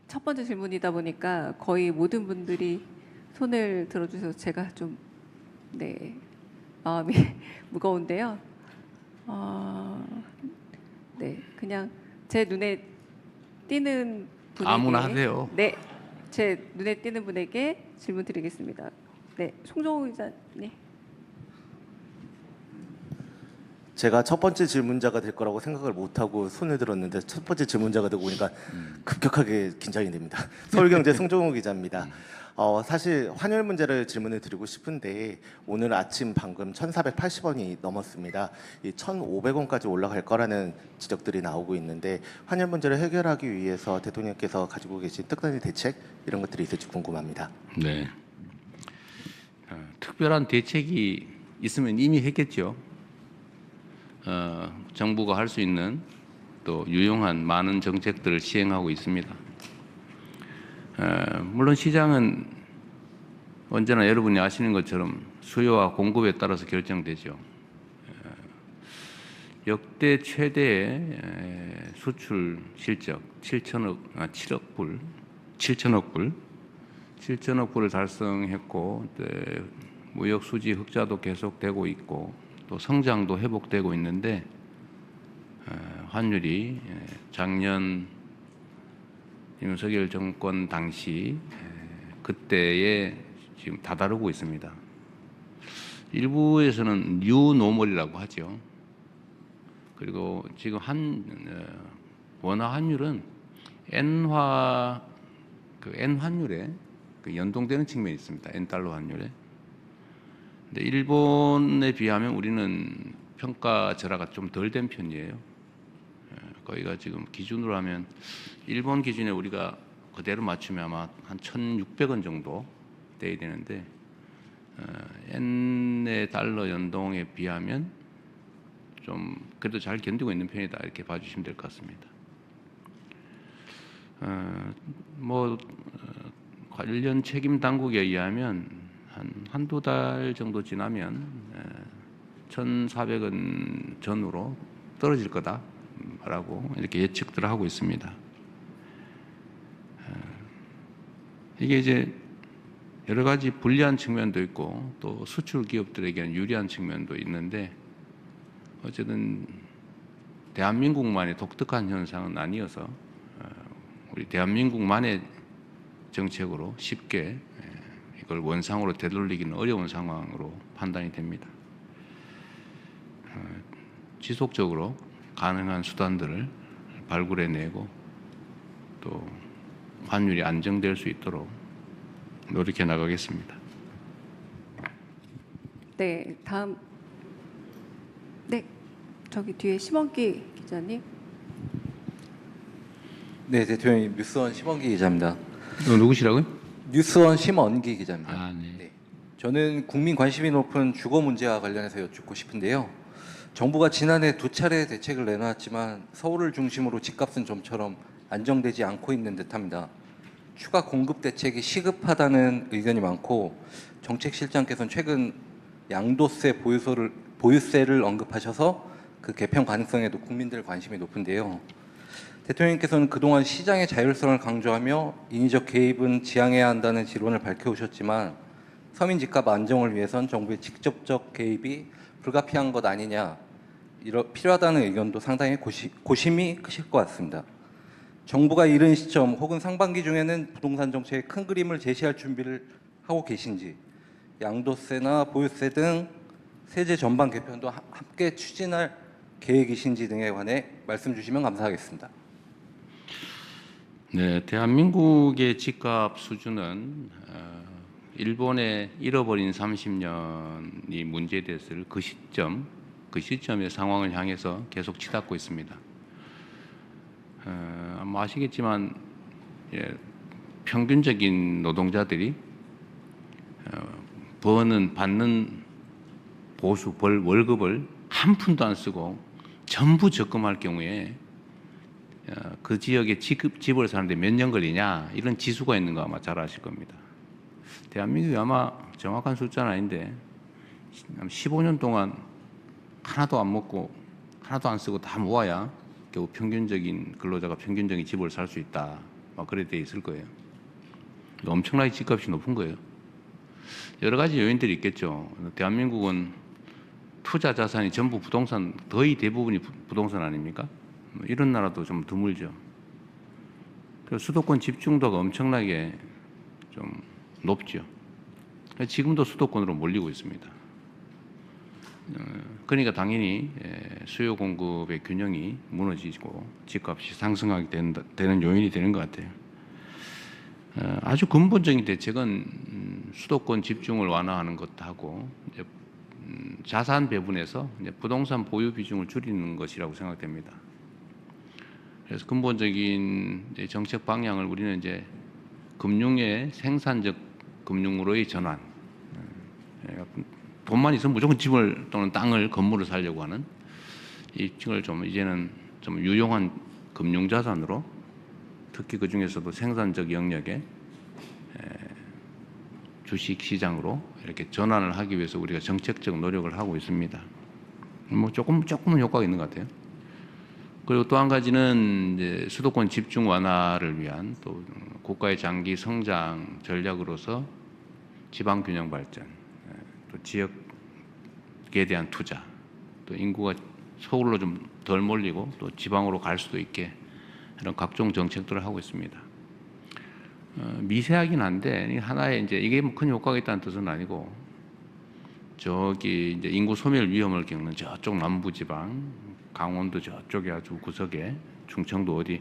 첫 번째 질문이다 보니까 거의 모든 분들이 손을 들어주셔서 제가 좀 네, 마음이 무거운데요. 네, 그냥 제 눈에 띄는 아무나 분에게 하세요. 네, 제 눈에 띄는 분에게 질문 드리겠습니다. 네, 송정호 기자님. 제가 첫 번째 질문자가 될 거라고 생각을 못하고 손을 들었는데 첫 번째 질문자가 되고 보니까 급격하게 긴장이 됩니다. 서울경제 송정호 기자입니다. 사실 환율 문제를 질문을 드리고 싶은데 오늘 아침 방금 1,480원이 넘었습니다. 이 1,500원까지 올라갈 거라는 지적들이 나오고 있는데 환율 문제를 해결하기 위해서 대통령께서 가지고 계신 특단의 대책 이런 것들이 있을지 궁금합니다. 네. 특별한 대책이 있으면 이미 했겠죠. 정부가 할 수 있는 또 유용한 많은 정책들을 시행하고 있습니다. 물론 시장은 언제나 여러분이 아시는 것처럼 수요와 공급에 따라서 결정되죠. 역대 최대의 수출 실적 7천억 불을 달성했고, 무역 수지 흑자도 계속되고 있고, 또 성장도 회복되고 있는데 환율이 작년 윤석열 정권 당시 그때에 지금 다다르고 있습니다. 일부에서는 뉴노멀이라고 하죠. 그리고 지금 원화 환율은 N 환율에 연동되는 측면이 있습니다. N 달러 환율에. 근데 일본에 비하면 우리는 평가절하가 좀 덜 된 편이에요. 거기가 지금 기준으로 하면 일본 기준에 우리가 그대로 맞추면 아마 한 1,600원 정도 돼야 되는데 N의 달러 연동에 비하면 좀 그래도 잘 견디고 있는 편이다 이렇게 봐주시면 될 것 같습니다. 관련 책임 당국에 의하면 한두 달 정도 지나면 1,400원 전후로 떨어질 거다라고 이렇게 예측들을 하고 있습니다. 이게 이제 여러 가지 불리한 측면도 있고 또 수출 기업들에게는 유리한 측면도 있는데 어쨌든 대한민국만의 독특한 현상은 아니어서 우리 대한민국만의 정책으로 쉽게 이걸 원상으로 되돌리기는 어려운 상황으로 판단이 됩니다. 지속적으로 가능한 수단들을 발굴해내고 또 환율이 안정될 수 있도록 노력해 나가겠습니다. 네, 다음 네, 저기 뒤에 심원기 기자님. 네, 대통령님 뉴스원 심원기 기자입니다. 누구시라고요? 뉴스원 심원기 기자입니다. 아, 네. 네. 저는 국민 관심이 높은 주거 문제와 관련해서 여쭙고 싶은데요. 정부가 지난해 2차례 대책을 내놨지만 서울을 중심으로 집값은 좀처럼 안정되지 않고 있는 듯합니다. 추가 공급 대책이 시급하다는 의견이 많고 정책실장께서는 최근 양도세 보유세를 언급하셔서 그 개편 가능성에도 국민들 관심이 높은데요. 대통령께서는 그동안 시장의 자율성을 강조하며 인위적 개입은 지양해야 한다는 지론을 밝혀오셨지만 서민 집값 안정을 위해선 정부의 직접적 개입이 불가피한 것 아니냐, 필요하다는 의견도 상당히 고심이 크실 것 같습니다. 정부가 이른 시점 혹은 상반기 중에는 부동산 정책의 큰 그림을 제시할 준비를 하고 계신지, 양도세나 보유세 등 세제 전반 개편도 함께 추진할 계획이신지 등에 관해 말씀 주시면 감사하겠습니다. 네, 대한민국의 집값 수준은 일본의 잃어버린 30년이 문제됐을 그 시점의 상황을 향해서 계속 치닫고 있습니다. 아마 아시겠지만 평균적인 노동자들이 받는 월급을 한 푼도 안 쓰고 전부 적금할 경우에 그 지역에 집을 사는데 몇 년 걸리냐 이런 지수가 있는 거 아마 잘 아실 겁니다. 대한민국이 아마 정확한 숫자는 아닌데 15년 동안 하나도 안 먹고 하나도 안 쓰고 다 모아야 겨우 평균적인 근로자가 평균적인 집을 살 수 있다. 막 그래 돼 있을 거예요. 엄청나게 집값이 높은 거예요. 여러 가지 요인들이 있겠죠. 대한민국은 투자 자산이 전부 부동산, 거의 대부분이 부동산 아닙니까? 이런 나라도 좀 드물죠. 그래서 수도권 집중도가 엄청나게 좀 높죠. 지금도 수도권으로 몰리고 있습니다. 그러니까 당연히 수요 공급의 균형이 무너지고 집값이 상승하게 되는 요인이 되는 것 같아요. 아주 근본적인 대책은 수도권 집중을 완화하는 것하고 자산 배분에서 부동산 보유 비중을 줄이는 것이라고 생각됩니다. 그래서 근본적인 정책 방향을 우리는 이제 금융의 생산적 금융으로의 전환, 돈만 있으면 무조건 집을 또는 땅을 건물을 사려고 하는 이걸 좀 이제는 좀 유용한 금융 자산으로, 특히 그 중에서도 생산적 영역의 주식 시장으로 이렇게 전환을 하기 위해서 우리가 정책적 노력을 하고 있습니다. 뭐 조금은 효과가 있는 것 같아요. 그리고 또 한 가지는 이제 수도권 집중 완화를 위한 또 국가의 장기 성장 전략으로서 지방 균형 발전, 또 지역에 대한 투자, 또 인구가 서울로 좀 덜 몰리고 또 지방으로 갈 수도 있게 이런 각종 정책들을 하고 있습니다. 미세하긴 한데 하나의 이제 이게 뭐 큰 효과가 있다는 뜻은 아니고, 저기 이제 인구 소멸 위험을 겪는 저쪽 남부 지방, 강원도 저쪽에 아주 구석에 충청도 어디